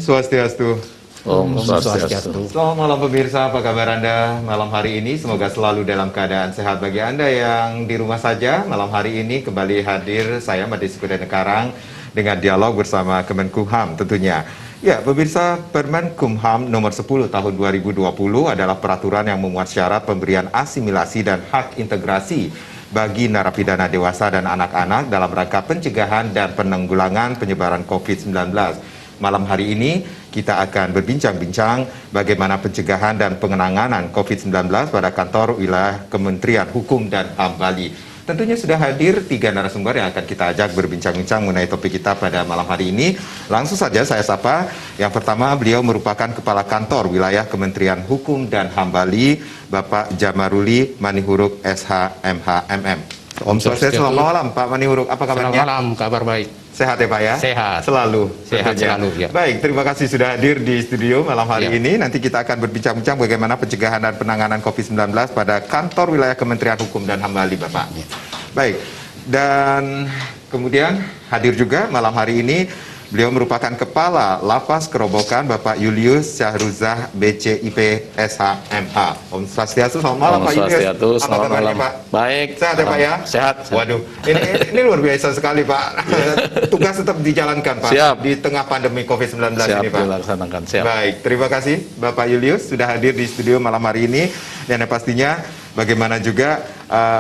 Swastiastu. Om Swastiastu. Selamat malam pemirsa, apa kabar Anda malam hari ini? Semoga selalu dalam keadaan sehat. Bagi Anda yang di rumah saja, malam hari ini kembali hadir saya Madis Kudanekarang dengan dialog bersama Kemenkumham tentunya. Ya, pemirsa, Permen Kumham nomor 10 tahun 2020 adalah peraturan yang memuat syarat pemberian asimilasi dan hak integrasi bagi narapidana dewasa dan anak-anak dalam rangka pencegahan dan penanggulangan penyebaran COVID-19. Malam hari ini kita akan berbincang-bincang bagaimana pencegahan dan pengenanganan COVID-19 pada kantor wilayah Kementerian Hukum dan HAM Bali. Tentunya sudah hadir 3 narasumber yang akan kita ajak berbincang-bincang mengenai topik kita pada malam hari ini. Langsung saja saya sapa. Yang pertama, beliau merupakan Kepala Kantor Wilayah Kementerian Hukum dan HAM Bali, Bapak Jamaruli Manihuruk SH.MH MM. Om Swastiastu, selamat malam Pak Manihuruk, apa kabarnya? Selamat malam, kabar baik. Sehat ya Pak ya? Sehat. Selalu. Sehat tentunya. selalu ya. Baik, terima kasih sudah hadir di studio malam hari ini. Nanti kita akan berbincang-bincang bagaimana pencegahan dan penanganan COVID-19 pada kantor wilayah Kementerian Hukum dan HAM Bali, Bapak. Ya. Baik, dan kemudian hadir juga malam hari ini beliau merupakan Kepala Lapas Kerobokan Bapak Julius Syahruzah BCIP SH.MH. Om Swastiastu, selamat malam Pak Julius. Swastiastu, selamat malam Pak? Baik. Sehat ya Pak ya? Sehat. Waduh, ini luar biasa sekali Pak. Tugas tetap dijalankan Pak. Siap. Di tengah pandemi COVID-19 Siap ini Pak. dilaksanakan, siap. Baik, terima kasih Bapak Julius sudah hadir di studio malam hari ini. Dan yang pastinya bagaimana juga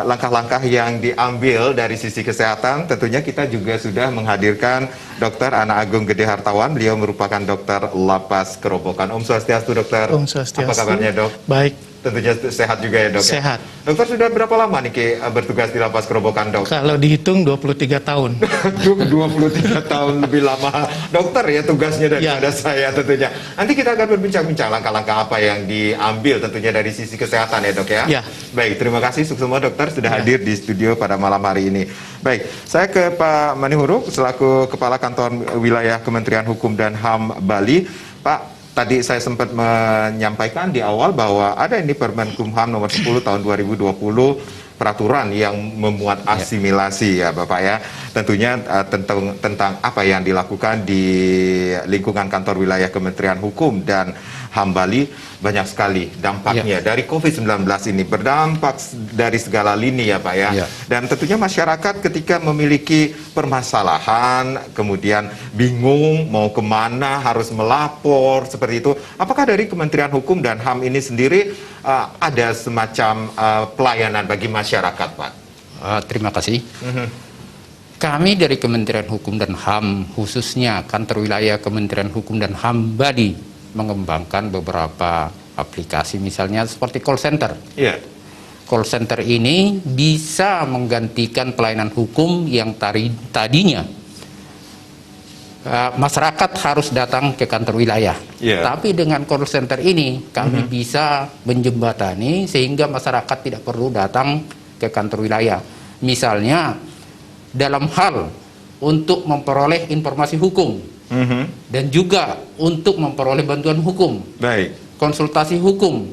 langkah-langkah yang diambil dari sisi kesehatan. Tentunya kita juga sudah menghadirkan Dr. Ana Agung Gede Hartawan. Beliau merupakan dokter Lapas Kerobokan. Om Swastiastu dokter. Om Swastiastu. Apa kabarnya dok? Baik. Tentunya sehat juga ya dok? Sehat. Ya? Dokter sudah berapa lama nih bertugas di Lapas Kerobokan dok? Kalau dihitung 23 tahun. 23 tahun lebih lama dokter ya tugasnya daripada saya tentunya. Nanti kita akan berbincang-bincang langkah-langkah apa yang diambil tentunya dari sisi kesehatan ya dok ya. Ya. Baik, terima kasih semua dokter sudah hadir di studio pada malam hari ini. Baik, saya ke Pak Manihuruk selaku Kepala Kantor Wilayah Kementerian Hukum dan HAM Bali. Pak, tadi saya sempat menyampaikan di awal bahwa ada ini Permen Kumham nomor 10 tahun 2020 peraturan yang memuat asimilasi ya Bapak ya. Tentunya tentang apa yang dilakukan di lingkungan kantor wilayah Kementerian Hukum dan HAM Bali banyak sekali dampaknya dari COVID-19 ini berdampak dari segala lini ya Pak ya. Dan tentunya masyarakat ketika memiliki permasalahan kemudian bingung mau kemana harus melapor seperti itu. Apakah dari Kementerian Hukum dan HAM ini sendiri ada semacam pelayanan bagi masyarakat Pak? Terima kasih. Kami dari Kementerian Hukum dan HAM khususnya kantor wilayah Kementerian Hukum dan HAM Bali mengembangkan beberapa aplikasi misalnya seperti call center. Call center ini bisa menggantikan pelayanan hukum yang tadinya masyarakat harus datang ke kantor wilayah. Tapi dengan call center ini kami bisa menjembatani sehingga masyarakat tidak perlu datang ke kantor wilayah. Misalnya dalam hal untuk memperoleh informasi hukum dan juga untuk memperoleh bantuan hukum, konsultasi hukum,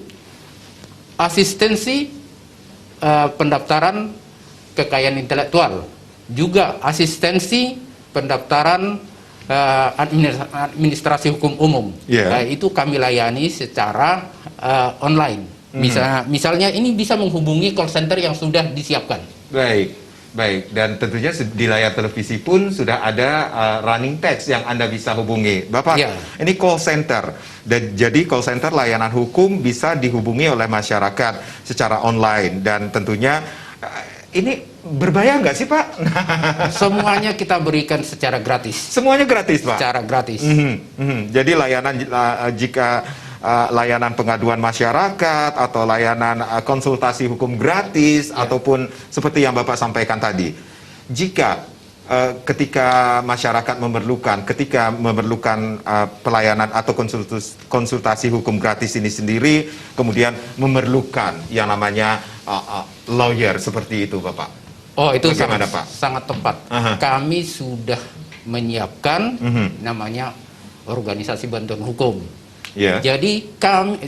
asistensi pendaftaran kekayaan intelektual, juga asistensi pendaftaran administrasi hukum umum. Itu kami layani secara online. Misalnya ini bisa menghubungi call center yang sudah disiapkan. Baik, dan tentunya di layar televisi pun sudah ada running text yang Anda bisa hubungi. Bapak, ini call center. Dan jadi call center layanan hukum bisa dihubungi oleh masyarakat secara online. Dan tentunya ini berbayar nggak sih Pak? Semuanya kita berikan secara gratis. Semuanya gratis Pak? Secara gratis. Jadi layanan jika layanan pengaduan masyarakat atau layanan konsultasi hukum gratis ataupun seperti yang Bapak sampaikan tadi. Jika ketika masyarakat memerlukan pelayanan atau konsultasi hukum gratis ini sendiri, kemudian memerlukan yang namanya lawyer seperti itu Bapak. Oh, itu sangat tepat. Kami sudah menyiapkan namanya organisasi bantuan hukum. Jadi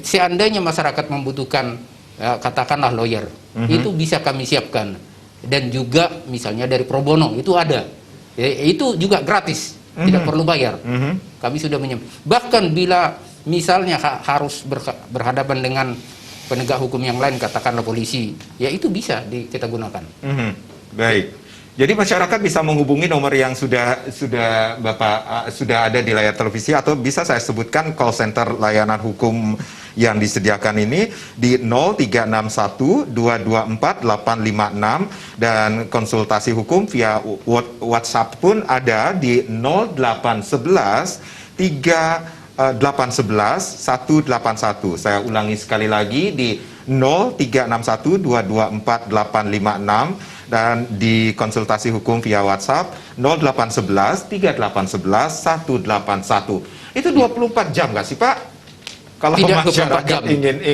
seandainya masyarakat membutuhkan katakanlah lawyer, itu bisa kami siapkan. Dan juga misalnya dari pro bono itu ada. Itu juga gratis. tidak perlu bayar. Kami sudah bahkan bila misalnya harus berhadapan dengan penegak hukum yang lain, katakanlah polisi, ya itu bisa kita gunakan. Baik. Jadi masyarakat bisa menghubungi nomor yang sudah Bapak sudah ada di layar televisi, atau bisa saya sebutkan call center layanan hukum yang disediakan ini di 0361 224 856, dan konsultasi hukum via WhatsApp pun ada di 0811 811 181. Saya ulangi sekali lagi di 0361 224 856, dan di konsultasi hukum via WhatsApp 0811 3811 181. Itu 24 jam nggak sih Pak? Kalau tidak masyarakat 24 jam.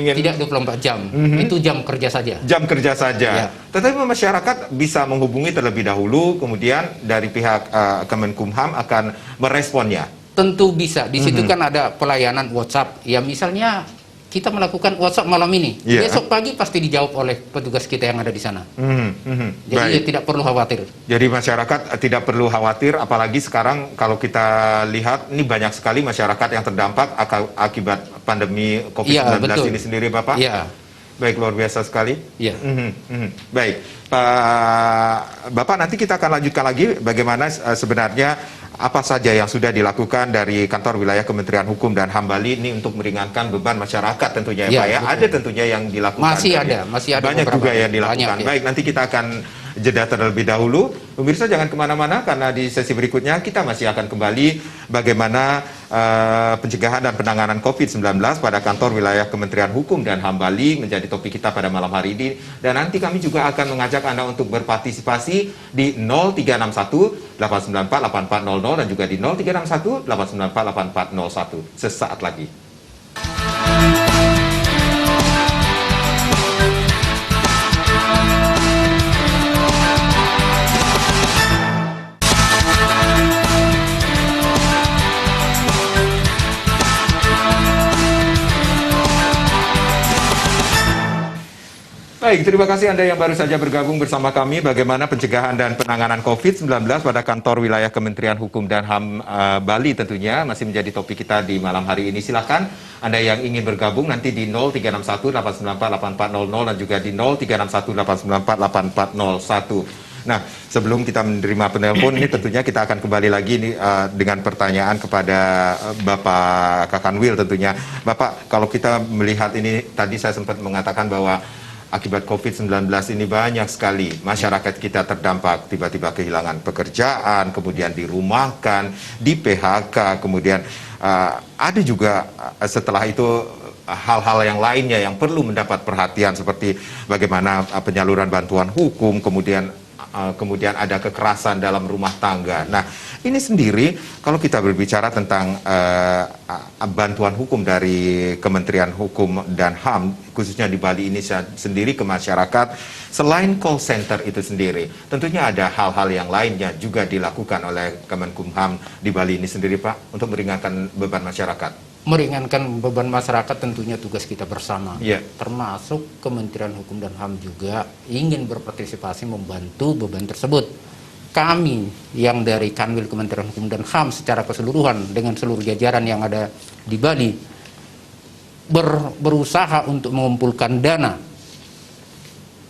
ingin Tidak 24 jam. Itu jam kerja saja. Jam kerja saja. Ya. Tetapi masyarakat bisa menghubungi terlebih dahulu, kemudian dari pihak Kemenkumham akan meresponnya. Tentu bisa. Di situ kan ada pelayanan WhatsApp. Ya misalnya kita melakukan WhatsApp malam ini, besok pagi pasti dijawab oleh petugas kita yang ada di sana. Jadi ya, tidak perlu khawatir. Jadi masyarakat tidak perlu khawatir, apalagi sekarang kalau kita lihat ini banyak sekali masyarakat yang terdampak akibat pandemi COVID-19 ini sendiri, Bapak. Iya. Baik, luar biasa sekali. Iya. Baik, Bapak, nanti kita akan lanjutkan lagi bagaimana sebenarnya apa saja yang sudah dilakukan dari kantor wilayah Kementerian Hukum dan HAM Bali ini untuk meringankan beban masyarakat tentunya ya, Pak ya. Ada tentunya yang dilakukan. Masih ada banyak juga yang dilakukan. Banyak, baik, nanti kita akan jeda terlebih dahulu. Pemirsa jangan kemana-mana, karena di sesi berikutnya kita masih akan kembali bagaimana pencegahan dan penanganan COVID-19 pada kantor wilayah Kementerian Hukum dan HAM Bali menjadi topik kita pada malam hari ini. Dan nanti kami juga akan mengajak Anda untuk berpartisipasi di 0361 894 8400 dan juga di 0361 894 8401 sesaat lagi. Baik, terima kasih Anda yang baru saja bergabung bersama kami bagaimana pencegahan dan penanganan COVID-19 pada kantor wilayah Kementerian Hukum dan HAM Bali tentunya masih menjadi topik kita di malam hari ini. Silakan Anda yang ingin bergabung nanti di 0361 894 8400 dan juga di 0361 894 8401. Nah, sebelum kita menerima penelpon ini tentunya kita akan kembali lagi dengan pertanyaan kepada Bapak Kakanwil tentunya. Bapak, kalau kita melihat ini tadi saya sempat mengatakan bahwa akibat COVID-19 ini banyak sekali masyarakat kita terdampak, tiba-tiba kehilangan pekerjaan, kemudian dirumahkan, di PHK, kemudian ada juga setelah itu hal-hal yang lainnya yang perlu mendapat perhatian seperti bagaimana penyaluran bantuan hukum, kemudian ada kekerasan dalam rumah tangga. Nah, ini sendiri kalau kita berbicara tentang bantuan hukum dari Kementerian Hukum dan HAM, khususnya di Bali ini sendiri ke masyarakat, selain call center itu sendiri, tentunya ada hal-hal yang lainnya juga dilakukan oleh Kemenkumham di Bali ini sendiri, Pak, untuk meringankan beban masyarakat. Meringankan beban masyarakat tentunya tugas kita bersama, termasuk Kementerian Hukum dan HAM juga ingin berpartisipasi membantu beban tersebut. Kami yang dari Kanwil Kementerian Hukum dan HAM secara keseluruhan dengan seluruh jajaran yang ada di Bali berusaha untuk mengumpulkan dana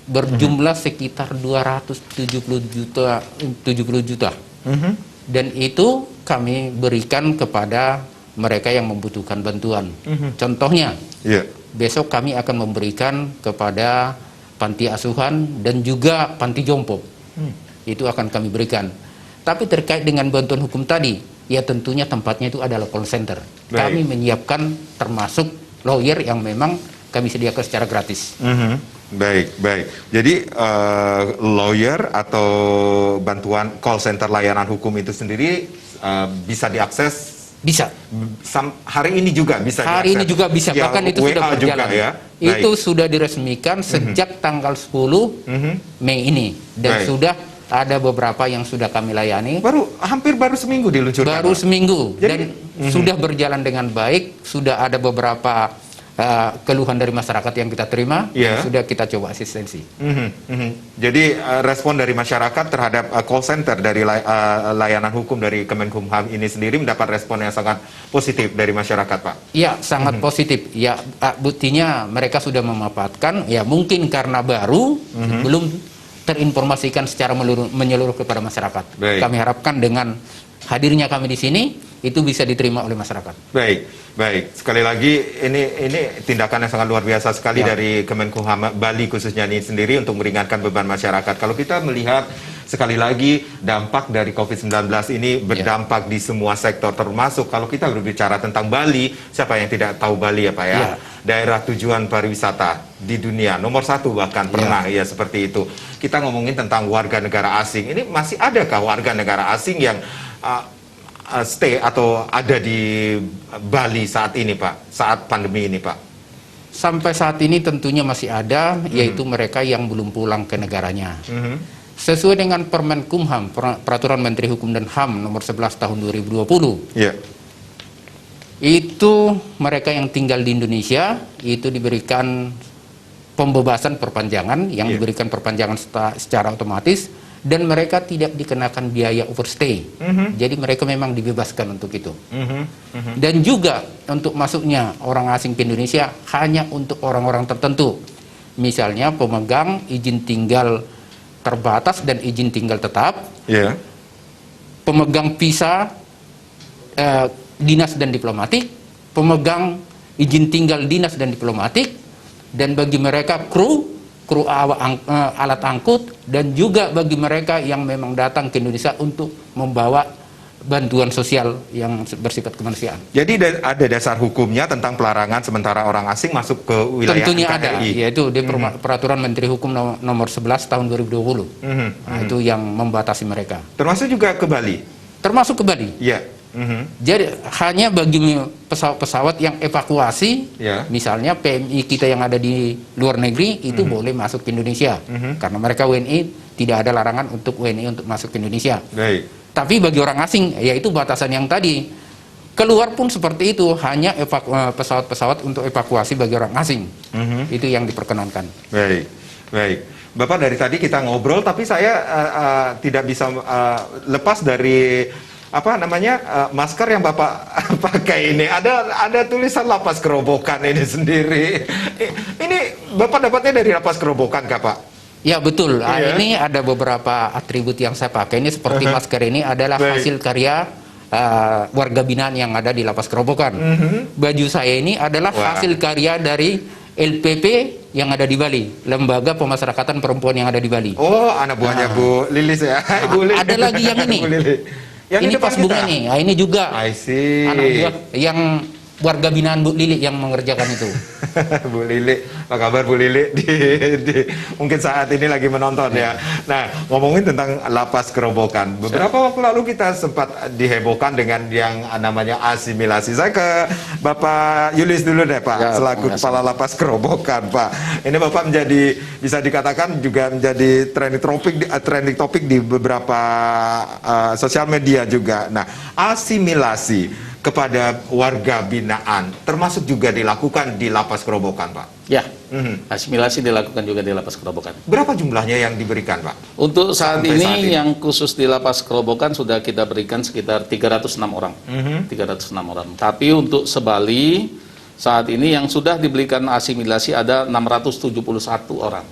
berjumlah sekitar 270 juta. Dan itu kami berikan kepada mereka yang membutuhkan bantuan. Contohnya, besok kami akan memberikan kepada panti asuhan dan juga panti jompo. Itu akan kami berikan. Tapi terkait dengan bantuan hukum tadi, ya tentunya tempatnya itu adalah call center. Kami menyiapkan termasuk lawyer yang memang kami sediakan secara gratis. Baik. Jadi lawyer atau bantuan call center layanan hukum itu sendiri bisa diakses. Bisa. Hari ini juga bisa. Hari ini juga bisa. Ya, bahkan itu sudah berjalan. Juga, ya? Itu sudah diresmikan sejak tanggal 10 Mei ini, dan sudah ada beberapa yang sudah kami layani. Hampir baru seminggu diluncurkan. Baru seminggu. Jadi, dan sudah berjalan dengan baik. Sudah ada beberapa keluhan dari masyarakat yang kita terima, Yeah. sudah kita coba asistensi. Jadi respon dari masyarakat terhadap call center dari layanan hukum dari Kemenkumham ini sendiri mendapat respon yang sangat positif dari masyarakat, Pak. Ya, sangat positif. Ya, buktinya mereka sudah memanfaatkan. Ya, mungkin karena baru, belum terinformasikan secara menyeluruh kepada masyarakat. Baik. Kami harapkan dengan hadirnya kami di sini, itu bisa diterima oleh masyarakat. Baik, baik. Sekali lagi ini tindakan yang sangat luar biasa sekali Ya. dari Kemenkumham Bali khususnya ini sendiri untuk meringankan beban masyarakat. Kalau kita melihat sekali lagi dampak dari COVID-19 ini berdampak di semua sektor, termasuk kalau kita berbicara tentang Bali, siapa yang tidak tahu Bali ya Pak ya? Ya. Daerah tujuan pariwisata di dunia nomor 1 bahkan pernah ya seperti itu. Kita ngomongin tentang warga negara asing. Ini masih adakah warga negara asing yang stay atau ada di Bali saat ini Pak, saat pandemi ini Pak? Sampai saat ini tentunya masih ada, yaitu mereka yang belum pulang ke negaranya. Sesuai dengan Permenkumham, Peraturan Menteri Hukum dan HAM nomor 11 tahun 2020, itu mereka yang tinggal di Indonesia itu diberikan pembebasan perpanjangan, yang diberikan perpanjangan secara otomatis, dan mereka tidak dikenakan biaya overstay. Jadi mereka memang dibebaskan untuk itu. Dan juga untuk masuknya orang asing ke Indonesia hanya untuk orang-orang tertentu. Misalnya pemegang izin tinggal terbatas dan izin tinggal tetap, pemegang visa dinas dan diplomatik, pemegang izin tinggal dinas dan diplomatik, dan bagi mereka kru alat angkut, dan juga bagi mereka yang memang datang ke Indonesia untuk membawa bantuan sosial yang bersifat kemanusiaan. Jadi ada dasar hukumnya tentang pelarangan sementara orang asing masuk ke wilayah Tentunya NKRI. ada, yaitu di Peraturan Menteri Hukum nomor 11 tahun 2020. Nah, itu yang membatasi mereka. Termasuk juga ke Bali? Termasuk ke Bali. Iya. Jadi hanya bagi pesawat-pesawat yang evakuasi, misalnya PMI kita yang ada di luar negeri itu boleh masuk ke Indonesia, karena mereka WNI, tidak ada larangan untuk WNI untuk masuk ke Indonesia. Baik. Tapi bagi orang asing, yaitu batasan yang tadi, keluar pun seperti itu, hanya pesawat-pesawat untuk evakuasi bagi orang asing, itu yang diperkenankan. Baik, baik. Bapak, dari tadi kita ngobrol, tapi saya tidak bisa lepas dari masker yang Bapak pakai ini. Ada tulisan Lapas Kerobokan ini sendiri. Ini Bapak dapatnya dari Lapas Kerobokan kah Pak? Ya betul. Ini ada beberapa atribut yang saya pakai. Ini seperti masker ini adalah hasil karya warga binaan yang ada di Lapas Kerobokan. Baju saya ini adalah hasil karya dari LPP yang ada di Bali, Lembaga Pemasyarakatan Perempuan yang ada di Bali. Oh, anak buahnya Bu Lilis ya. Ada lagi yang ini. Yang ini pas bunga nih. Nah, ini juga I see. anak buah yang warga binaan Bu Lili yang mengerjakan itu. Bu Lili, apa kabar Bu Lili? Mungkin saat ini lagi menonton ya. Nah, ngomongin tentang Lapas Kerobokan. Beberapa waktu lalu kita sempat dihebohkan dengan yang namanya asimilasi. Saya ke Bapak Yulis dulu deh Pak, selaku Kepala Lapas Kerobokan Pak. Ini Bapak menjadi, bisa dikatakan juga menjadi trending topik di beberapa sosial media juga. Nah, asimilasi kepada warga binaan termasuk juga dilakukan di Lapas Kerobokan Pak? Ya, asimilasi dilakukan juga di Lapas Kerobokan. Berapa jumlahnya yang diberikan Pak? Untuk saat ini yang khusus di Lapas Kerobokan sudah kita berikan sekitar 306 orang. 306 orang. Tapi untuk sebali saat ini yang sudah diberikan asimilasi ada 671 orang.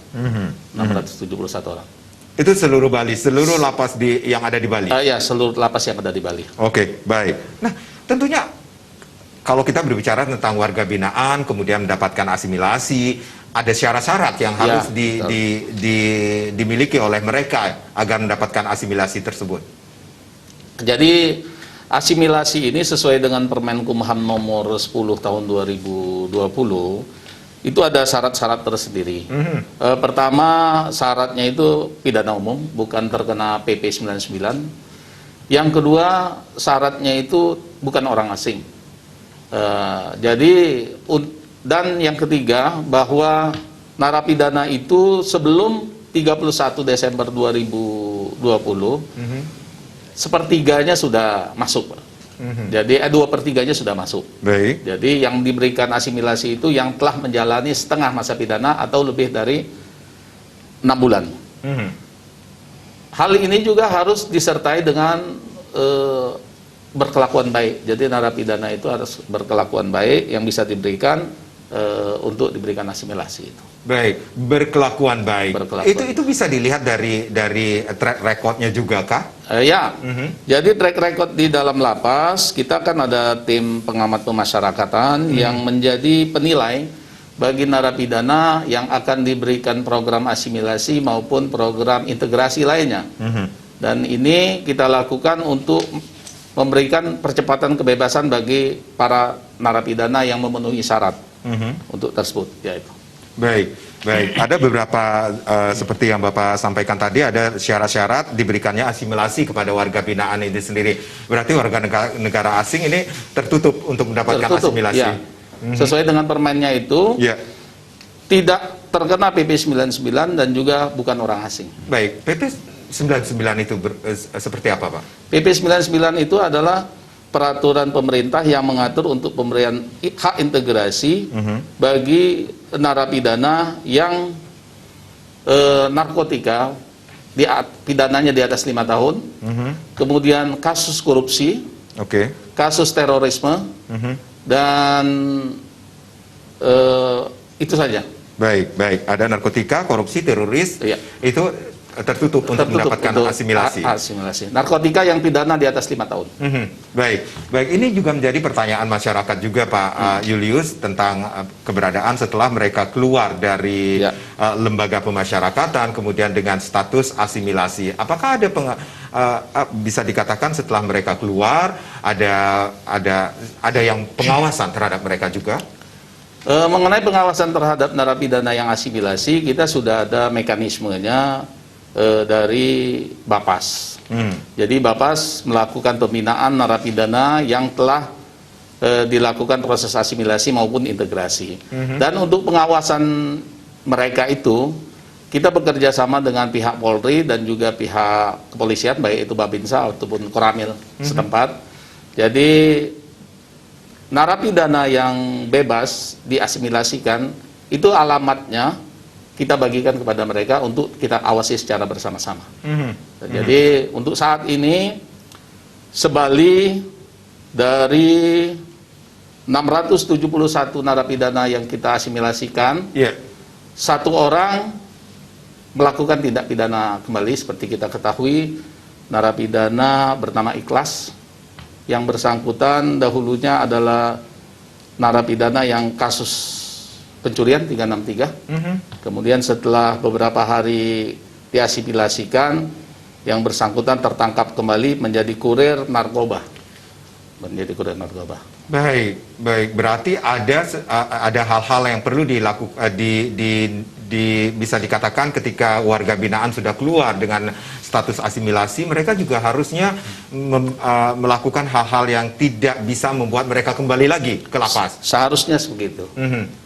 671 orang. Itu seluruh Bali, seluruh lapas yang ada di Bali? Ya, seluruh lapas yang ada di Bali. Oke, baik. Nah, tentunya kalau kita berbicara tentang warga binaan kemudian mendapatkan asimilasi, ada syarat-syarat yang harus dimiliki oleh mereka agar mendapatkan asimilasi tersebut. Jadi asimilasi ini sesuai dengan Permenkumham nomor 10 tahun 2020 itu ada syarat-syarat tersendiri. Pertama, syaratnya itu pidana umum, bukan terkena PP 99. Yang kedua, syaratnya itu bukan orang asing. Dan yang ketiga, bahwa narapidana itu sebelum 31 Desember 2020, sepertiganya sudah masuk. Jadi 2/3-nya sudah masuk. Baik. Jadi yang diberikan asimilasi itu yang telah menjalani setengah masa pidana atau lebih dari 6 bulan. Hal ini juga harus disertai dengan berkelakuan baik. Jadi narapidana itu harus berkelakuan baik yang bisa diberikan untuk diberikan asimilasi itu. Baik, berkelakuan baik. Berkelakuan. Itu bisa dilihat dari track recordnya juga kah? Ya, jadi track record di dalam lapas kita kan ada tim pengamat pemasyarakatan yang menjadi penilai bagi narapidana yang akan diberikan program asimilasi maupun program integrasi lainnya. Dan ini kita lakukan untuk memberikan percepatan kebebasan bagi para narapidana yang memenuhi syarat untuk tersebut, yaitu. Baik, baik. Ada beberapa seperti yang Bapak sampaikan tadi, ada syarat-syarat diberikannya asimilasi kepada warga binaan ini sendiri. Berarti warga negara asing ini tertutup untuk mendapatkan asimilasi. Ya. Sesuai dengan permennya itu, tidak terkena PP 99 dan juga bukan orang asing. Baik, PP 99 itu seperti apa, Pak? PP 99 itu adalah peraturan pemerintah yang mengatur untuk pemberian hak integrasi bagi narapidana yang narkotika, pidananya di atas 5 tahun, kemudian kasus korupsi, kasus terorisme, dan itu saja. Baik, baik. Ada narkotika, korupsi, teroris, itu tertutup untuk mendapatkan asimilasi. Narkotika yang pidana di atas 5 tahun. Baik, baik. Ini juga menjadi pertanyaan masyarakat juga, Pak Julius, tentang keberadaan setelah mereka keluar dari lembaga pemasyarakatan, kemudian dengan status asimilasi. Apakah ada bisa dikatakan setelah mereka keluar ada yang pengawasan terhadap mereka juga? Mengenai pengawasan terhadap narapidana yang asimilasi, kita sudah ada mekanismenya dari Bapas. Jadi Bapas melakukan pembinaan narapidana yang telah dilakukan proses asimilasi maupun integrasi. Dan untuk pengawasan mereka itu, kita bekerja sama dengan pihak Polri dan juga pihak kepolisian, baik itu Babinsa ataupun Koramil setempat. Jadi narapidana yang bebas diasimilasikan, itu alamatnya kita bagikan kepada mereka untuk kita awasi secara bersama-sama. Jadi untuk saat ini sebali dari 671 narapidana yang kita asimilasikan, satu orang melakukan tindak pidana kembali. Seperti kita ketahui, narapidana bernama Ikhlas, yang bersangkutan dahulunya adalah narapidana yang kasus pencurian 363. Kemudian setelah beberapa hari diasimilasikan, yang bersangkutan tertangkap kembali menjadi kurir narkoba. Baik, baik. Berarti ada hal-hal yang perlu dilakukan bisa dikatakan ketika warga binaan sudah keluar dengan status asimilasi, mereka juga harusnya melakukan hal-hal yang tidak bisa membuat mereka kembali lagi ke lapas. Seharusnya begitu.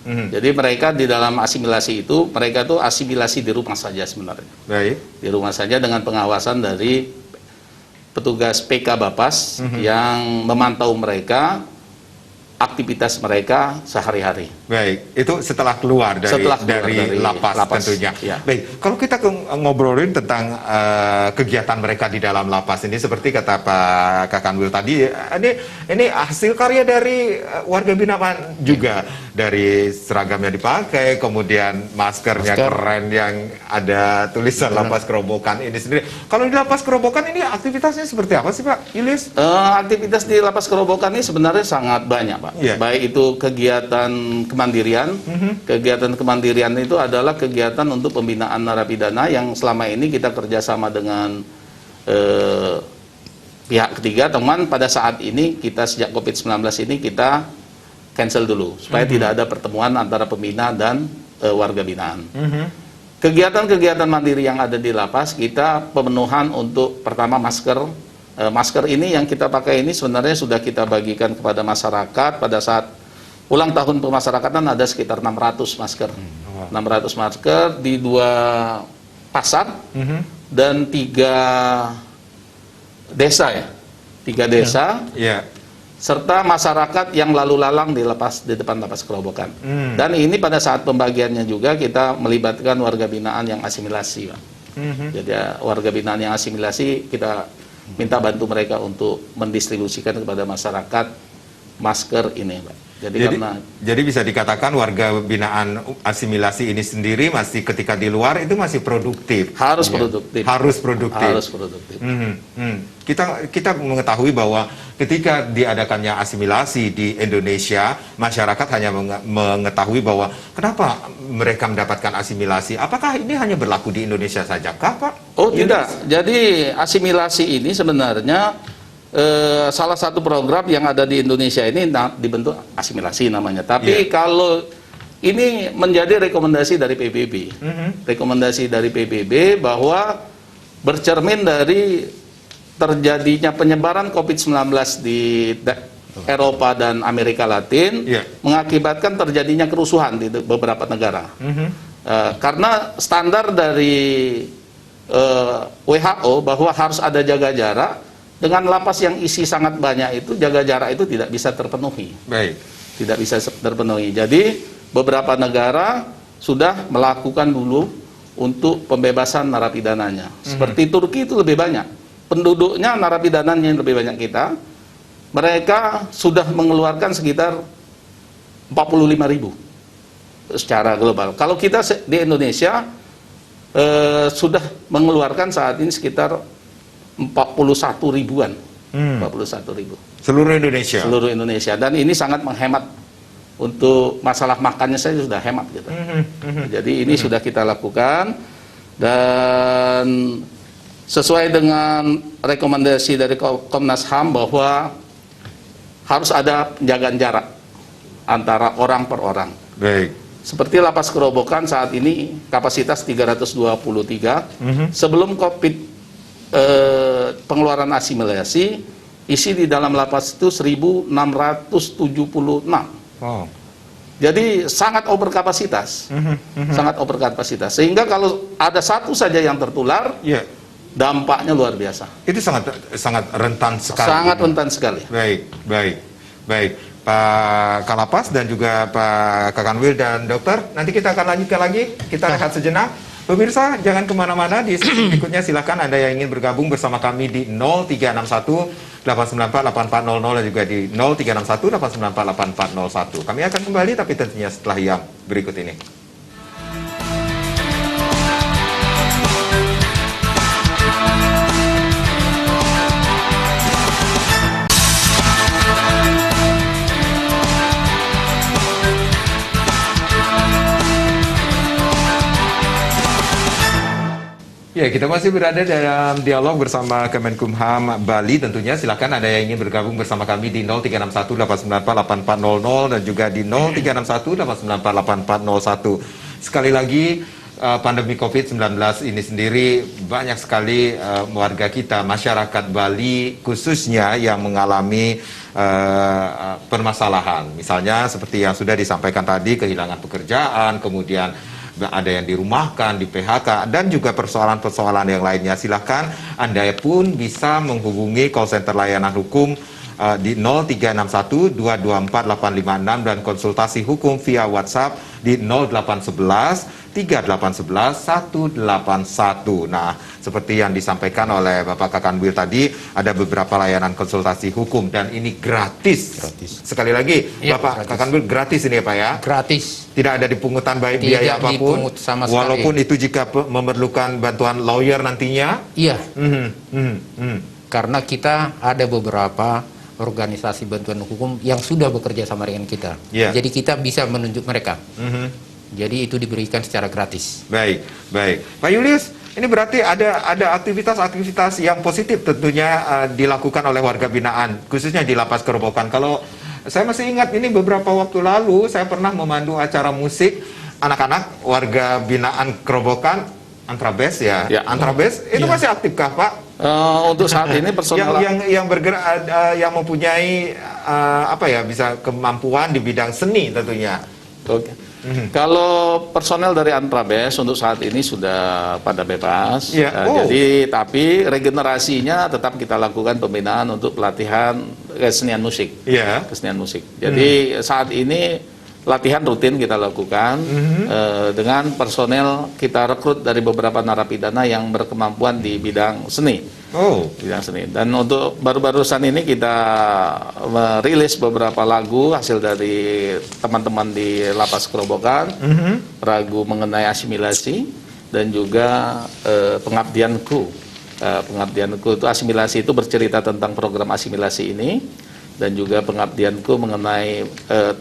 Jadi mereka di dalam asimilasi itu, mereka tuh asimilasi di rumah saja sebenarnya. Baik. Di rumah saja dengan pengawasan dari petugas PK Bapas yang memantau mereka, aktivitas mereka sehari-hari. Baik, itu setelah keluar dari lapas tentunya. Baik, kalau kita ngobrolin tentang kegiatan mereka di dalam lapas ini, seperti kata Pak Kakanwil tadi, ini hasil karya dari warga binaan juga, dari seragam yang dipakai, kemudian maskernya keren yang ada tulisan Lapas Kerobokan ini sendiri. Kalau di Lapas Kerobokan ini aktivitasnya seperti apa sih, Pak Julius? Aktivitas di Lapas Kerobokan ini sebenarnya sangat banyak, Pak. Baik itu kegiatan kemandirian. Kegiatan kemandirian itu adalah kegiatan untuk pembinaan narapidana yang selama ini kita kerjasama dengan pihak ketiga. Teman, pada saat ini kita sejak COVID-19 ini kita cancel dulu supaya tidak ada pertemuan antara pembina dan warga binaan. Kegiatan-kegiatan mandiri yang ada di lapas, kita pemenuhan untuk pertama masker. Masker ini yang kita pakai ini sebenarnya sudah kita bagikan kepada masyarakat. Pada saat ulang tahun pemasyarakatan ada sekitar 600 masker. 600 masker di 2 pasar dan 3 desa ya. 3 desa. serta masyarakat yang lalu lalang di depan lapas Kerobokan. Dan ini pada saat pembagiannya juga kita melibatkan warga binaan yang asimilasi, Pak. Jadi warga binaan yang asimilasi kita minta bantu mereka untuk mendistribusikan kepada masyarakat masker ini, Pak. Jadi bisa dikatakan warga binaan asimilasi ini sendiri masih ketika di luar itu masih produktif. Harus produktif. Harus produktif. Harus produktif. Kita mengetahui bahwa ketika diadakannya asimilasi di Indonesia, masyarakat hanya mengetahui bahwa kenapa mereka mendapatkan asimilasi. Apakah ini hanya berlaku di Indonesia saja, Pak? Oh tidak. Jadi asimilasi ini sebenarnya salah satu program yang ada di Indonesia ini dibentuk asimilasi namanya. Tapi kalau ini menjadi rekomendasi dari PBB, rekomendasi dari PBB bahwa bercermin dari terjadinya penyebaran COVID-19 di Eropa dan Amerika Latin, mengakibatkan terjadinya kerusuhan di beberapa negara. Karena standar dari WHO bahwa harus ada jaga jarak. Dengan lapas yang isi sangat banyak itu, jaga jarak itu tidak bisa terpenuhi. Baik. Tidak bisa terpenuhi. Jadi beberapa negara sudah melakukan dulu untuk pembebasan narapidananya. Seperti Turki itu lebih banyak. Penduduknya narapidananya lebih banyak kita. Mereka sudah mengeluarkan sekitar 45.000 secara global. Kalau kita di Indonesia sudah mengeluarkan saat ini sekitar 41 ribuan. 41 ribu. Seluruh Indonesia. Seluruh Indonesia. Dan ini sangat menghemat. Untuk masalah makannya saya sudah hemat gitu. Jadi ini sudah kita lakukan dan sesuai dengan rekomendasi dari Komnas HAM bahwa harus ada penjagaan jarak antara orang per orang. Baik. Seperti lapas Kerobokan saat ini kapasitas 323. Sebelum COVID pengeluaran asimilasi, isi di dalam lapas itu 1.676. Oh. Jadi sangat overkapasitas, sangat overkapasitas. Sehingga kalau ada satu saja yang tertular, dampaknya luar biasa. Itu sangat rentan sekali. Sangat rentan sekali. Baik. Pak Kalapas dan juga Pak Kakanwil dan Dokter, nanti kita akan lanjutkan lagi. Kita rehat sejenak. Pemirsa, jangan kemana-mana. Di sesi berikutnya silakan Anda yang ingin bergabung bersama kami di 0361 894 8400 dan juga di 0361 894 8401. Kami akan kembali, tapi tentunya setelah yang berikut ini. Ya, kita masih berada dalam dialog bersama Kemenkumham Bali. Tentunya silakan Anda yang ingin bergabung bersama kami di 0361 894 8400 dan juga di 0361 894 8401. Sekali lagi, pandemi COVID-19 ini sendiri banyak sekali warga kita, masyarakat Bali khususnya yang mengalami permasalahan. Misalnya seperti yang sudah disampaikan tadi, kehilangan pekerjaan, kemudian ada yang dirumahkan, di PHK, dan juga persoalan-persoalan yang lainnya. Silahkan Anda pun bisa menghubungi call center layanan hukum di 0361 224 856 dan konsultasi hukum via WhatsApp di 0811 3811 181. Nah, seperti yang disampaikan oleh Bapak Kakanwil tadi, ada beberapa layanan konsultasi hukum dan ini gratis. Sekali lagi, ya, Bapak Kakanwil, gratis ini ya Pak ya? Gratis. Tidak ada dipungutan biaya apapun, sama sekali. walaupun itu jika memerlukan bantuan lawyer nantinya? Iya. Karena kita ada beberapa organisasi bantuan hukum yang sudah bekerja sama dengan kita. Jadi kita bisa menunjuk mereka. Jadi itu diberikan secara gratis. Baik. Pak Julius, ini berarti ada aktivitas-aktivitas yang positif tentunya dilakukan oleh warga binaan, khususnya di Lapas Kerobokan. Kalau saya masih ingat ini beberapa waktu lalu saya pernah memandu acara musik anak-anak warga binaan Kerobokan, Antrabes ya. Antrabes itu masih aktifkah Pak? Untuk saat ini personal yang bergerak, yang mempunyai bisa kemampuan di bidang seni tentunya. Kalau personel dari Antrabes untuk saat ini sudah pada bebas, Ya. jadi tapi regenerasinya tetap kita lakukan pembinaan untuk pelatihan kesenian musik. Iya. Kesenian musik. Jadi saat ini latihan rutin kita lakukan dengan personel kita rekrut dari beberapa narapidana yang berkemampuan di bidang seni. Oh. Bidang seni. Dan untuk baru-barusan ini kita merilis beberapa lagu hasil dari teman-teman di Lapas Kerobokan, lagu mengenai asimilasi dan juga pengabdianku. Pengabdianku itu asimilasi itu bercerita tentang program asimilasi ini, dan juga pengabdianku mengenai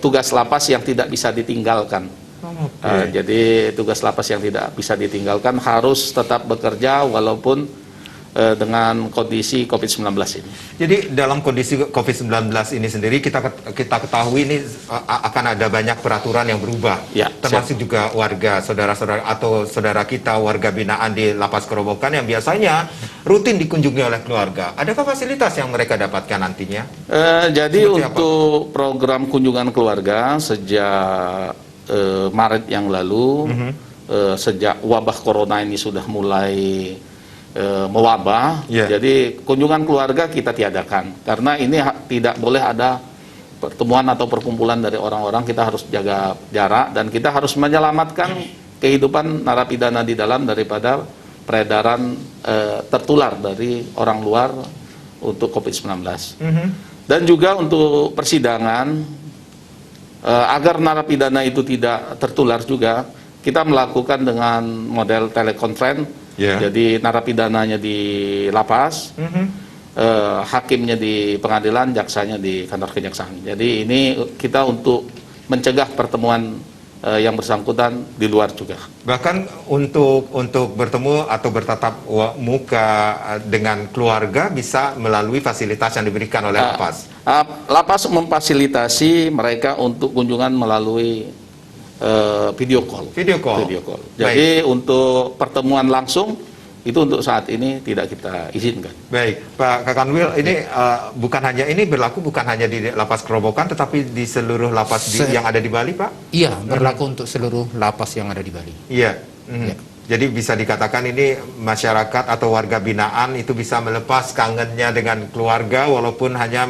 tugas lapas yang tidak bisa ditinggalkan. Jadi tugas lapas yang tidak bisa ditinggalkan harus tetap bekerja walaupun dengan kondisi COVID-19 ini. Jadi dalam kondisi COVID-19 ini sendiri kita ketahui ini akan ada banyak peraturan yang berubah, Ya, termasuk juga warga, saudara-saudara atau saudara kita warga binaan di Lapas Kerobokan yang biasanya rutin dikunjungi oleh keluarga. Adakah fasilitas yang mereka dapatkan nantinya? Jadi Seperti untuk program kunjungan keluarga sejak Maret yang lalu, sejak wabah corona ini sudah mulai mewabah, jadi kunjungan keluarga kita tiadakan karena ini tidak boleh ada pertemuan atau perkumpulan dari orang-orang. Kita harus jaga jarak dan kita harus menyelamatkan kehidupan narapidana di dalam daripada peredaran tertular dari orang luar untuk COVID-19. Dan juga untuk persidangan agar narapidana itu tidak tertular juga kita melakukan dengan model telekonferensi. Jadi narapidananya di lapas, hakimnya di pengadilan, jaksanya di kantor kejaksaan. Jadi ini kita untuk mencegah pertemuan yang bersangkutan di luar juga. Bahkan untuk bertemu atau bertatap muka dengan keluarga bisa melalui fasilitas yang diberikan oleh lapas. Lapas memfasilitasi mereka untuk kunjungan melalui video call. Video call. Jadi untuk pertemuan langsung itu untuk saat ini tidak kita izinkan. Baik, Pak Kakanwil, ini bukan hanya di Lapas Kerobokan, tetapi di seluruh lapas yang ada di Bali, Pak? Iya, berlaku untuk seluruh lapas yang ada di Bali. Iya. Jadi bisa dikatakan ini masyarakat atau warga binaan itu bisa melepas kangennya dengan keluarga walaupun hanya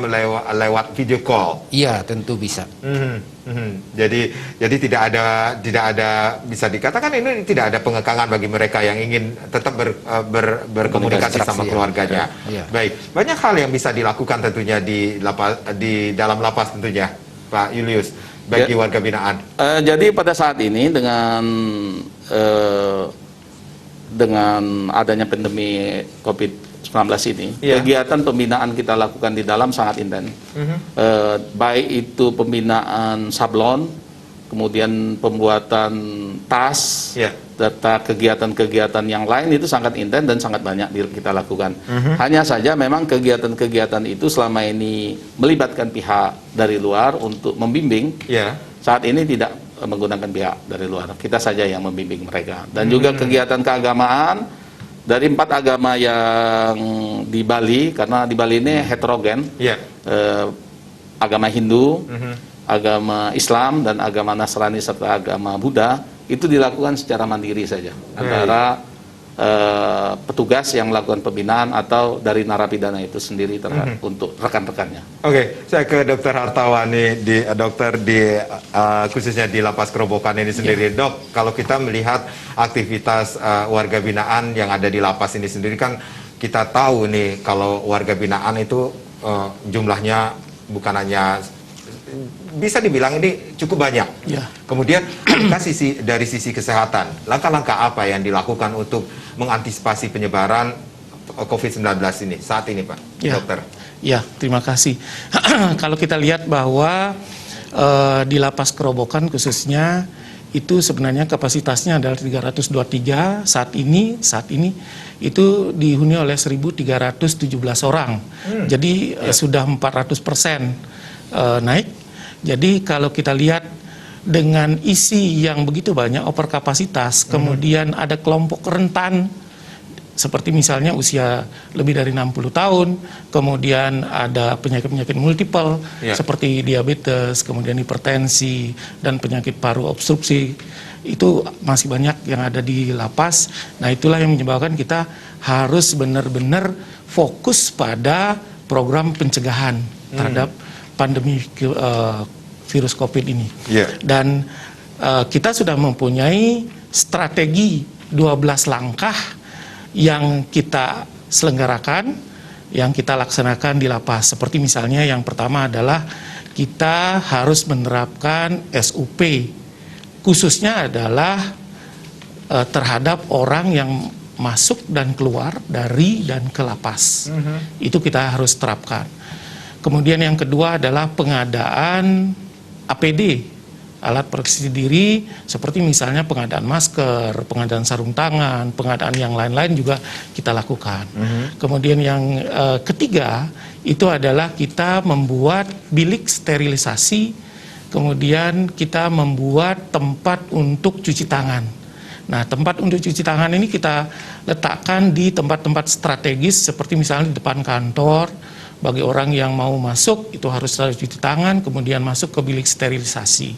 lewat video call. Iya, tentu bisa. Jadi tidak ada bisa dikatakan ini tidak ada pengekangan bagi mereka yang ingin tetap berkomunikasi sama keluarganya. Baik, banyak hal yang bisa dilakukan tentunya di dalam lapas tentunya, Pak Julius, bagi warga binaan. Jadi pada saat ini dengan adanya pandemi COVID-19 ini, kegiatan pembinaan kita lakukan di dalam sangat intens. Baik itu pembinaan sablon, kemudian pembuatan tas, data kegiatan-kegiatan yang lain itu sangat intens dan sangat banyak kita lakukan. Hanya saja memang kegiatan-kegiatan itu selama ini melibatkan pihak dari luar untuk membimbing. Saat ini tidak menggunakan pihak dari luar, kita saja yang membimbing mereka. Dan juga kegiatan keagamaan dari 4 agama yang di Bali, karena di Bali ini heterogen, agama Hindu, agama Islam dan agama Nasrani serta agama Buddha itu dilakukan secara mandiri saja antara petugas yang melakukan pembinaan atau dari narapidana itu sendiri untuk rekan-rekannya. Oke, saya ke Dr. Hartawani, dokter di khususnya di Lapas Kerobokan ini sendiri. Dok, kalau kita melihat aktivitas warga binaan yang ada di lapas ini sendiri, kan kita tahu nih kalau warga binaan itu jumlahnya bukan hanya bisa dibilang ini cukup banyak. Kemudian dari sisi kesehatan, langkah-langkah apa yang dilakukan untuk mengantisipasi penyebaran COVID-19 ini saat ini, Pak Dokter? Ya, terima kasih. Kalau kita lihat bahwa di Lapas Kerobokan khususnya itu sebenarnya kapasitasnya adalah 323 saat ini itu dihuni oleh 1.317 orang. Jadi sudah 400% naik. Jadi kalau kita lihat dengan isi yang begitu banyak over kapasitas, kemudian ada kelompok rentan seperti misalnya usia lebih dari 60 tahun, kemudian ada penyakit-penyakit multiple seperti diabetes, kemudian hipertensi, dan penyakit paru obstruksi. Itu masih banyak yang ada di lapas. Nah, itulah yang menyebabkan kita harus benar-benar fokus pada program pencegahan terhadap pandemi virus COVID ini. Dan kita sudah mempunyai strategi 12 langkah yang kita selenggarakan, yang kita laksanakan di lapas. Seperti misalnya yang pertama adalah kita harus menerapkan SUP, khususnya adalah terhadap orang yang masuk dan keluar dari dan ke lapas. Itu kita harus terapkan. Kemudian yang kedua adalah pengadaan APD, alat proteksi diri, seperti misalnya pengadaan masker, pengadaan sarung tangan, pengadaan yang lain-lain juga kita lakukan. Kemudian yang ketiga itu adalah kita membuat bilik sterilisasi, kemudian kita membuat tempat untuk cuci tangan. Nah, tempat untuk cuci tangan ini kita letakkan di tempat-tempat strategis seperti misalnya di depan kantor. Bagi orang yang mau masuk itu harus selalu cuci tangan, kemudian masuk ke bilik sterilisasi.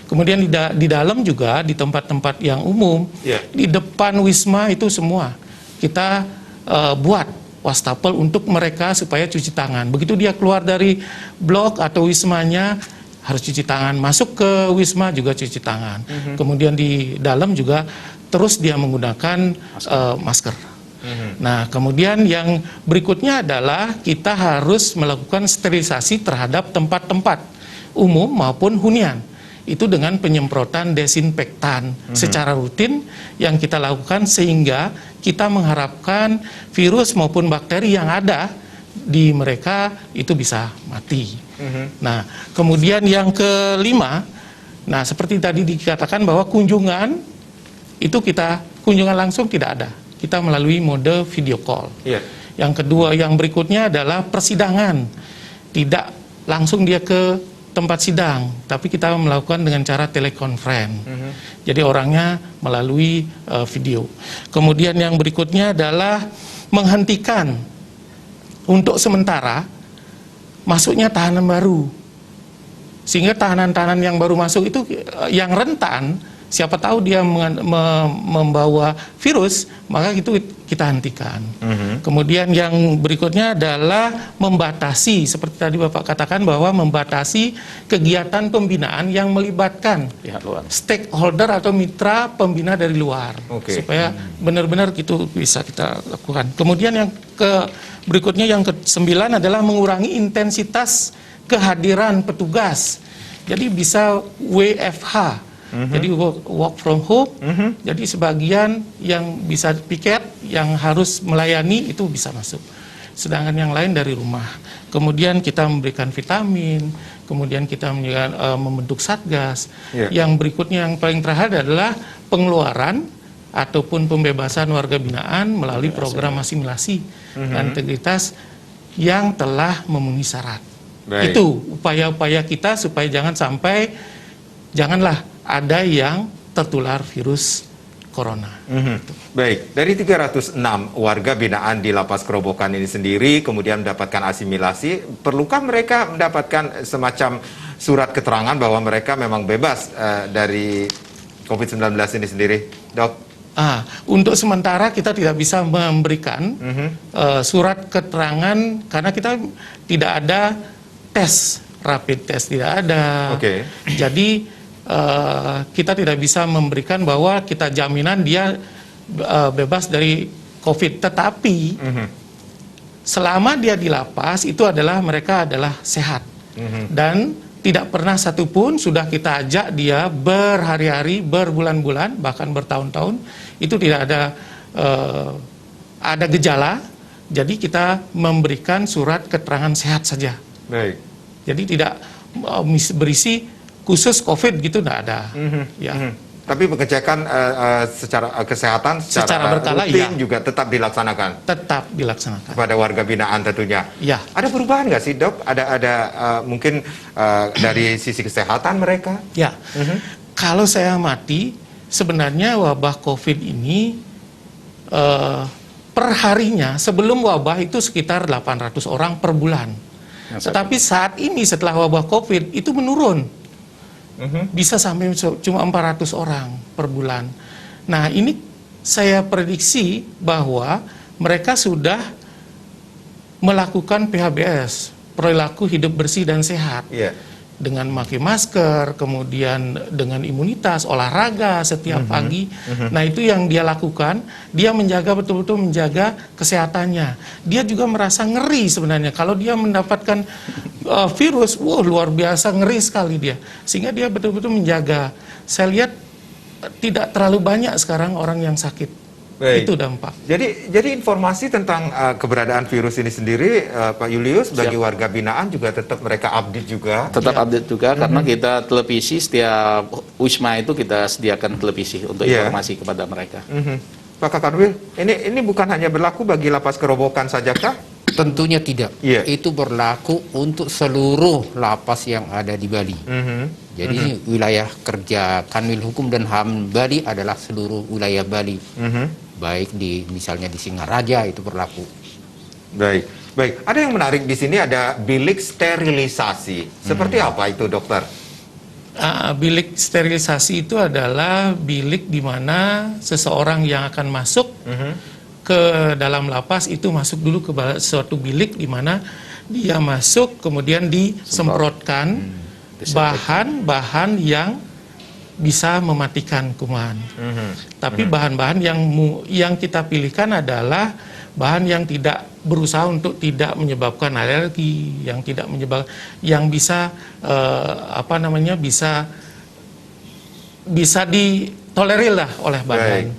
Kemudian di dalam juga di tempat-tempat yang umum, di depan wisma itu semua kita buat wastafel untuk mereka supaya cuci tangan. Begitu dia keluar dari blok atau wismanya harus cuci tangan, masuk ke wisma juga cuci tangan. Kemudian di dalam juga terus dia menggunakan masker. Nah, kemudian yang berikutnya adalah kita harus melakukan sterilisasi terhadap tempat-tempat umum maupun hunian. Itu dengan penyemprotan desinfektan secara rutin yang kita lakukan sehingga kita mengharapkan virus maupun bakteri yang ada di mereka itu bisa mati. Nah, kemudian yang kelima, nah seperti tadi dikatakan bahwa kunjungan langsung tidak ada. Kita melalui mode video call. Yang kedua, yang berikutnya adalah persidangan. Tidak langsung dia ke tempat sidang, tapi kita melakukan dengan cara telekonferensi. Jadi orangnya melalui video. Kemudian yang berikutnya adalah menghentikan untuk sementara masuknya tahanan baru. Sehingga tahanan-tahanan yang baru masuk itu yang rentan, siapa tahu dia membawa virus, maka itu kita hentikan. Kemudian yang berikutnya adalah membatasi, seperti tadi Bapak katakan bahwa membatasi kegiatan pembinaan yang melibatkan pihak luar, stakeholder atau mitra pembina dari luar, supaya benar-benar itu bisa kita lakukan. Kemudian yang berikutnya yang ke-9 adalah mengurangi intensitas kehadiran petugas. Jadi bisa WFH. Jadi work from home, jadi sebagian yang bisa piket, yang harus melayani itu bisa masuk. Sedangkan yang lain dari rumah. Kemudian kita memberikan vitamin, kemudian kita membentuk satgas. Yang berikutnya yang paling terakhir adalah pengeluaran ataupun pembebasan warga binaan melalui program asimilasi dan integritas yang telah memenuhi syarat. Itu upaya-upaya kita supaya janganlah ada yang tertular virus corona. Baik, dari 306 warga binaan di Lapas Kerobokan ini sendiri kemudian mendapatkan asimilasi, perlukah mereka mendapatkan semacam surat keterangan bahwa mereka memang bebas dari COVID-19 ini sendiri, Dok? Untuk sementara kita tidak bisa memberikan surat keterangan karena kita tidak ada tes, rapid test tidak ada. Jadi kita tidak bisa memberikan bahwa kita jaminan dia bebas dari COVID. Tetapi selama dia di lapas itu mereka adalah sehat dan tidak pernah satupun sudah kita ajak dia berhari-hari, berbulan-bulan, bahkan bertahun-tahun itu tidak ada gejala. Jadi kita memberikan surat keterangan sehat saja. Jadi tidak berisi khusus COVID gitu tidak ada. Tapi pengecekan secara kesehatan secara berkala rutin juga tetap dilaksanakan. Tetap dilaksanakan. Kepada warga binaan tentunya. Ada perubahan nggak sih, Dok? Ada mungkin dari sisi kesehatan mereka? Kalau saya amati sebenarnya wabah COVID ini per harinya sebelum wabah itu sekitar 800 orang per bulan. Tetapi saat ini setelah wabah COVID itu menurun. Bisa sampai cuma 400 orang per bulan. Nah, ini saya prediksi bahwa mereka sudah melakukan PHBS, perilaku hidup bersih dan sehat. Dengan memakai masker, kemudian dengan imunitas, olahraga setiap pagi. Nah, itu yang dia lakukan, dia menjaga betul-betul menjaga kesehatannya. Dia juga merasa ngeri sebenarnya. Kalau dia mendapatkan virus, luar biasa ngeri sekali dia. Sehingga dia betul-betul menjaga. Saya lihat tidak terlalu banyak sekarang orang yang sakit. Baik. Itu dampak. Jadi informasi tentang keberadaan virus ini sendiri, Pak Julius, bagi warga binaan juga tetap mereka update juga. Tetap update juga karena kita televisi setiap Wisma itu kita sediakan televisi untuk informasi kepada mereka. Pak Kakanwil, ini bukan hanya berlaku bagi lapas Kerobokan saja kah? Tentunya tidak. Itu berlaku untuk seluruh lapas yang ada di Bali. Jadi wilayah kerja Kanwil Hukum dan HAM Bali adalah seluruh wilayah Bali. Baik misalnya di Singaraja itu berlaku. Baik. Ada yang menarik di sini, ada bilik sterilisasi. Seperti apa itu, dokter? Bilik sterilisasi itu adalah bilik di mana seseorang yang akan masuk ke dalam lapas itu masuk dulu ke suatu bilik di mana dia masuk kemudian disemprotkan bahan-bahan yang bisa mematikan kuman. Tapi bahan-bahan yang kita pilihkan adalah bahan yang tidak berusaha untuk tidak menyebabkan alergi, yang bisa bisa ditolerir lah oleh badan.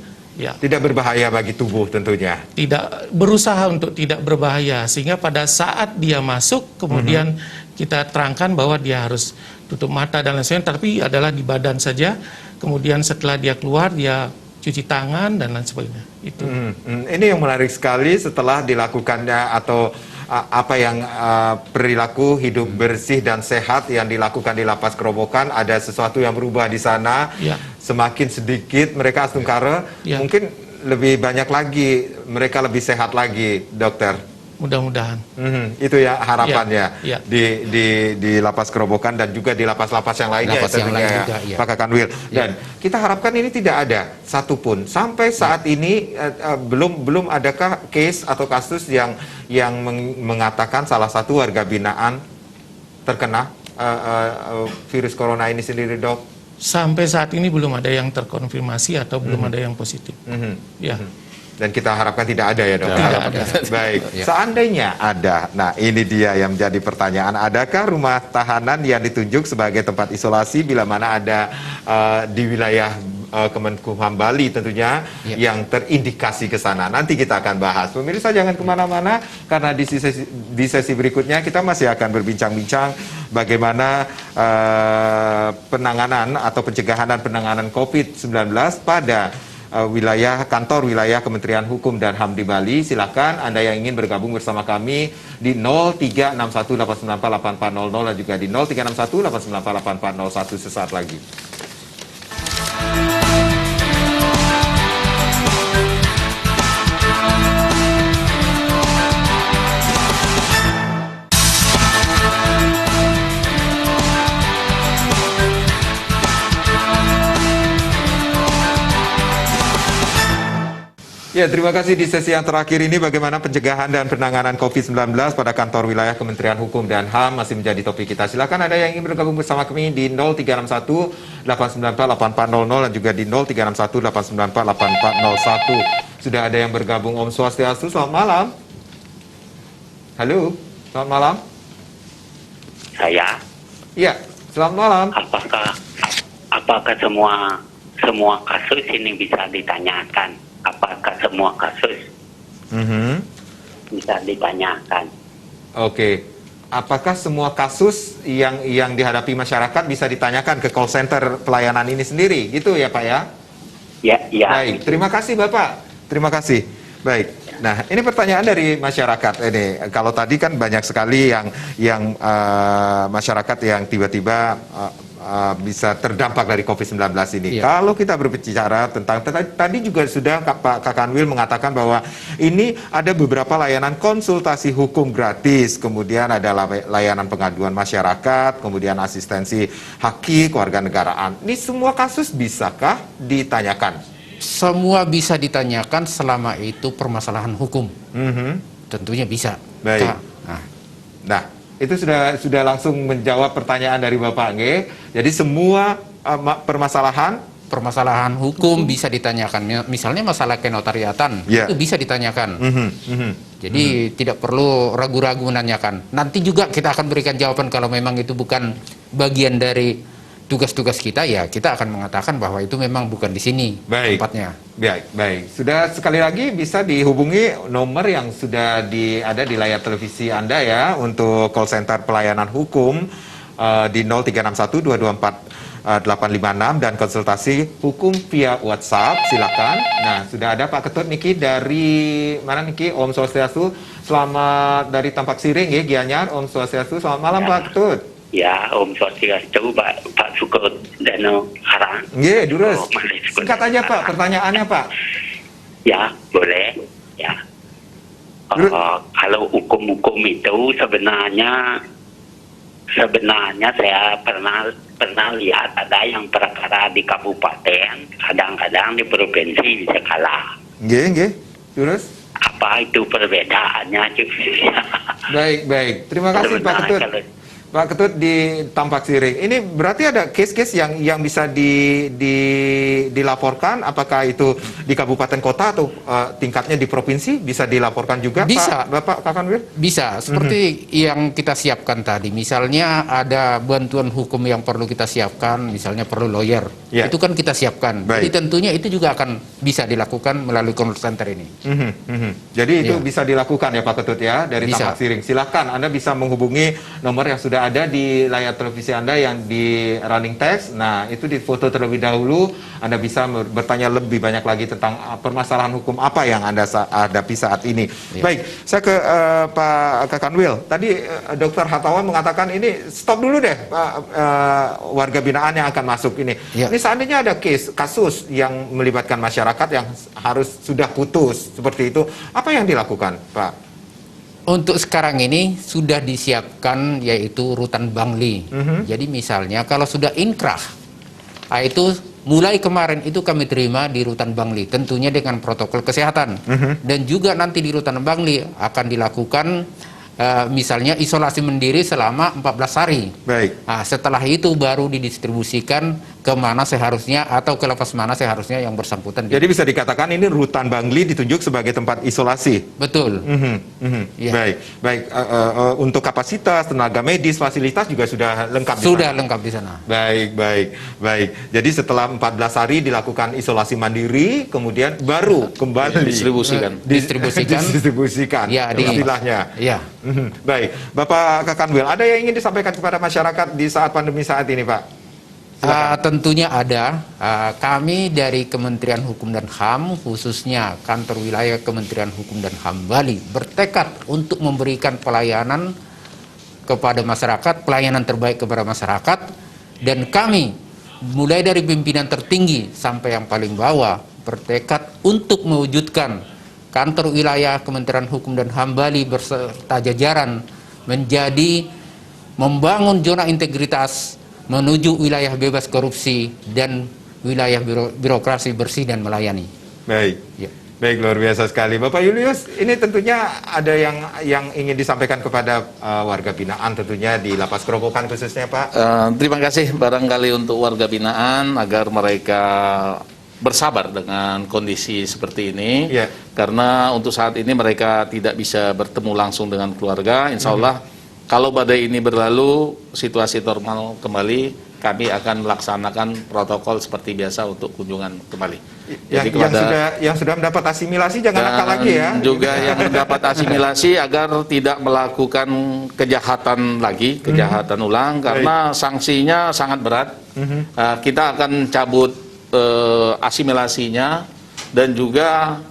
Tidak berbahaya bagi tubuh tentunya. Tidak berusaha untuk tidak berbahaya, sehingga pada saat dia masuk kemudian kita terangkan bahwa dia harus tutup mata dan lain sebagainya, tapi adalah di badan saja. Kemudian setelah dia keluar dia cuci tangan dan lain sebagainya. Itu. Ini yang menarik sekali setelah dilakukannya atau apa yang perilaku hidup bersih dan sehat yang dilakukan di lapas Kerobokan, ada sesuatu yang berubah di sana. Semakin sedikit mereka astungkara, mungkin lebih banyak lagi mereka lebih sehat lagi, dokter. Mudah-mudahan. Itu ya harapannya di lapas Kerobokan dan juga di lapas-lapas yang lainnya. Pak Kakanwil. Dan kita harapkan ini tidak ada satupun sampai saat ini belum adakah case atau kasus yang mengatakan salah satu warga binaan terkena virus corona ini sendiri, dok? Sampai saat ini belum ada yang terkonfirmasi atau belum ada yang positif. Dan kita harapkan tidak ada ya, dok? Tidak ada. Baik, seandainya ada, nah ini dia yang menjadi pertanyaan. Adakah rumah tahanan yang ditunjuk sebagai tempat isolasi bila mana ada di wilayah Kemenkumham Bali tentunya yang terindikasi ke sana? Nanti kita akan bahas. Pemirsa jangan kemana-mana, karena di sesi berikutnya kita masih akan berbincang-bincang bagaimana penanganan atau pencegahan dan penanganan COVID-19 pada kantor wilayah Kementerian Hukum dan HAM di Bali. Silakan Anda yang ingin bergabung bersama kami di 0361894800 dan juga di 0361894801 sesaat lagi. Ya, terima kasih. Di sesi yang terakhir ini bagaimana pencegahan dan penanganan COVID-19 pada kantor wilayah Kementerian Hukum dan HAM masih menjadi topik kita. Silakan ada yang ingin bergabung bersama kami di 0361-894-8400 dan juga di 0361-894-8401. Sudah ada yang bergabung. Om Swastiastu, selamat malam. Halo, selamat malam. Saya? Iya, selamat malam. Apakah semua kasus ini bisa ditanyakan? Apakah semua kasus bisa ditanyakan? Oke. Apakah semua kasus yang dihadapi masyarakat bisa ditanyakan ke call center pelayanan ini sendiri? Gitu ya, Pak ya? Ya. Baik, terima kasih Bapak. Terima kasih. Baik. Nah, ini pertanyaan dari masyarakat ini. Kalau tadi kan banyak sekali yang masyarakat yang tiba-tiba bisa terdampak dari COVID-19 ini. Iya. Kalau kita berbicara tentang tadi juga sudah Pak Kakanwil mengatakan bahwa ini ada beberapa layanan konsultasi hukum gratis, kemudian ada layanan pengaduan masyarakat, kemudian asistensi haki kewarganegaraan. Ini semua kasus bisakah ditanyakan? Semua bisa ditanyakan selama itu permasalahan hukum. Tentunya bisa. Baik. Nah, itu sudah langsung menjawab pertanyaan dari Bapak Nge. Jadi semua permasalahan hukum bisa ditanyakan. Misalnya masalah kenotariatan, itu bisa ditanyakan. Jadi tidak perlu ragu-ragu menanyakan. Nanti juga kita akan berikan jawaban kalau memang itu bukan bagian dari tugas-tugas kita, ya kita akan mengatakan bahwa itu memang bukan di sini tempatnya. Baik. Sudah sekali lagi bisa dihubungi nomor yang sudah ada di layar televisi Anda ya untuk call center pelayanan hukum di 0361 224 856 dan konsultasi hukum via WhatsApp, silakan. Nah, sudah ada Pak Ketut Niki dari mana Niki? Om Swastiastu. Selamat dari Tampak Siring ya, Gianyar. Om Swastiastu. Selamat malam Pak Ketut. Ya, Om Swastiastu, Pak Sukut Dano Karang. Iya, Durus. Singkat aja Pak, pertanyaannya Pak. Ya, boleh. Ya. Kalau hukum-hukum itu sebenarnya saya pernah lihat ada yang perkara di kabupaten, kadang-kadang di provinsi bisa kalah. Iya. Durus. Apa itu perbedaannya? Baik. Terima kasih Pak Ketut. Pak Ketut di Tampak Siring. Ini berarti ada case-case yang bisa dilaporkan, apakah itu di kabupaten kota atau tingkatnya di provinsi bisa dilaporkan juga bisa. Pak Bapak Kakanwil? Bisa, seperti yang kita siapkan tadi. Misalnya ada bantuan hukum yang perlu kita siapkan, misalnya perlu lawyer. Itu kan kita siapkan. Jadi tentunya itu juga akan bisa dilakukan melalui call center ini. Jadi itu bisa dilakukan ya Pak Ketut ya dari Tampak Siring. Silakan Anda bisa menghubungi nomor yang sudah ada di layar televisi Anda yang di running text. Nah, itu difoto terlebih dahulu. Anda bisa bertanya lebih banyak lagi tentang permasalahan hukum apa yang Anda hadapi saat ini. Baik, saya ke Pak Kakanwil. Tadi Dr. Hatawan mengatakan ini stop dulu deh warga binaan yang akan masuk ini. Ini seandainya ada kasus yang melibatkan masyarakat yang harus sudah putus seperti itu, apa yang dilakukan, Pak? Untuk sekarang ini sudah disiapkan yaitu rutan Bangli. Jadi misalnya kalau sudah inkrah, itu mulai kemarin itu kami terima di rutan Bangli, tentunya dengan protokol kesehatan. Dan juga nanti di rutan Bangli akan dilakukan misalnya isolasi mandiri selama 14 hari. Baik. Nah, setelah itu baru didistribusikan ke mana seharusnya atau ke lapas mana seharusnya yang bersangkutan. Jadi bisa dikatakan ini rutan Bangli ditunjuk sebagai tempat isolasi. Betul. Baik. Untuk kapasitas, tenaga medis, fasilitas juga sudah lengkap. Sudah lengkap di sana. Baik. Jadi setelah 14 hari dilakukan isolasi mandiri, kemudian baru kembali distribusikan. Ya, istilahnya. Ya. Baik, Bapak Kakanwil, ada yang ingin disampaikan kepada masyarakat di saat pandemi saat ini, Pak? Tentunya ada. Kami dari Kementerian Hukum dan HAM, khususnya kantor wilayah Kementerian Hukum dan HAM Bali, bertekad untuk memberikan pelayanan kepada masyarakat, pelayanan terbaik kepada masyarakat, dan kami mulai dari pimpinan tertinggi sampai yang paling bawah bertekad untuk mewujudkan kantor wilayah Kementerian Hukum dan HAM Bali berserta jajaran menjadi membangun zona integritas menuju wilayah bebas korupsi dan wilayah birokrasi bersih dan melayani. Baik. Baik, luar biasa sekali. Bapak Julius, ini tentunya ada yang ingin disampaikan kepada warga binaan tentunya di Lapas Kerobokan khususnya, Pak. Terima kasih barangkali untuk warga binaan agar mereka bersabar dengan kondisi seperti ini, karena untuk saat ini mereka tidak bisa bertemu langsung dengan keluarga. Insya Allah kalau badai ini berlalu, situasi normal kembali, kami akan melaksanakan protokol seperti biasa untuk kunjungan kembali. Jadi yang sudah mendapat asimilasi jangan nakal lagi ya. Juga yang mendapat asimilasi agar tidak melakukan kejahatan lagi, kejahatan ulang, karena sanksinya sangat berat. Kita akan cabut asimilasinya, dan juga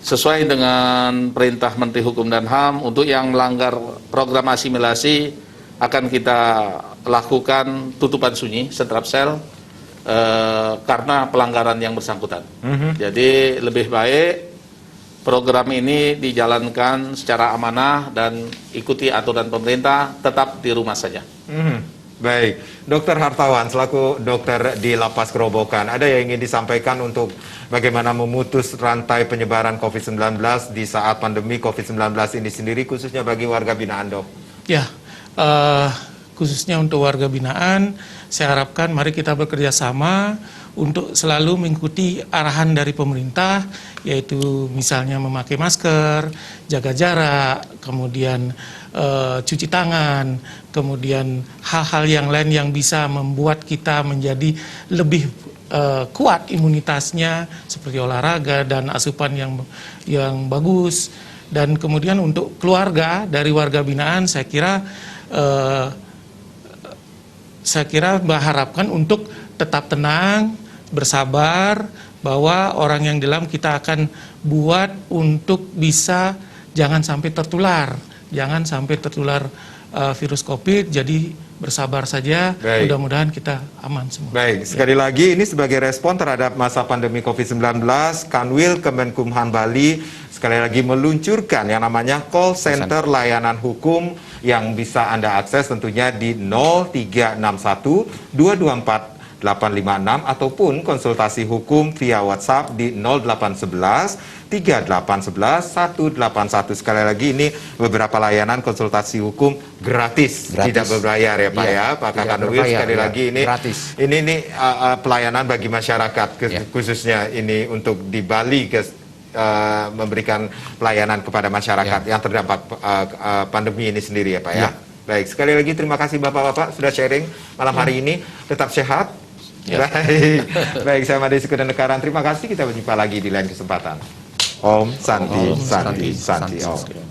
sesuai dengan perintah Menteri Hukum dan HAM untuk yang melanggar program asimilasi akan kita lakukan tutupan sunyi setrap sel karena pelanggaran yang bersangkutan. Jadi lebih baik program ini dijalankan secara amanah dan ikuti aturan pemerintah, tetap di rumah saja. Baik, Dokter Hartawan selaku dokter di Lapas Kerobokan, ada yang ingin disampaikan untuk bagaimana memutus rantai penyebaran COVID-19 di saat pandemi COVID-19 ini sendiri, khususnya bagi warga binaan, Dok? Ya, khususnya untuk warga binaan, saya harapkan mari kita bekerja sama untuk selalu mengikuti arahan dari pemerintah, yaitu misalnya memakai masker, jaga jarak, kemudian cuci tangan, kemudian hal-hal yang lain yang bisa membuat kita menjadi lebih kuat imunitasnya, seperti olahraga dan asupan yang bagus. Dan kemudian untuk keluarga dari warga binaan, saya kira mengharapkan untuk tetap tenang, bersabar, bahwa orang yang di dalam kita akan buat untuk bisa jangan sampai tertular virus COVID. Jadi bersabar saja, mudah-mudahan kita aman semua. Baik, sekali lagi ini sebagai respon terhadap masa pandemi COVID-19, Kanwil Kemenkumham Bali sekali lagi meluncurkan yang namanya call center layanan hukum yang bisa Anda akses tentunya di 0361 224 856 ataupun konsultasi hukum via WhatsApp di 0811 3811 181. Sekali lagi ini beberapa layanan konsultasi hukum gratis. Tidak berbayar ya Pak ya, Pak Kanwil. Sekali lagi ini gratis. Ini pelayanan bagi masyarakat khususnya ini untuk di Bali memberikan pelayanan kepada masyarakat yang terdampak pandemi ini sendiri ya Pak ya. Baik, sekali lagi terima kasih Bapak-Bapak sudah sharing malam hari ini. Tetap sehat. Baik, saya Made Sikudanekaran. Terima kasih, kita berjumpa lagi di lain kesempatan. Om Santi, Santi, Santi, Om.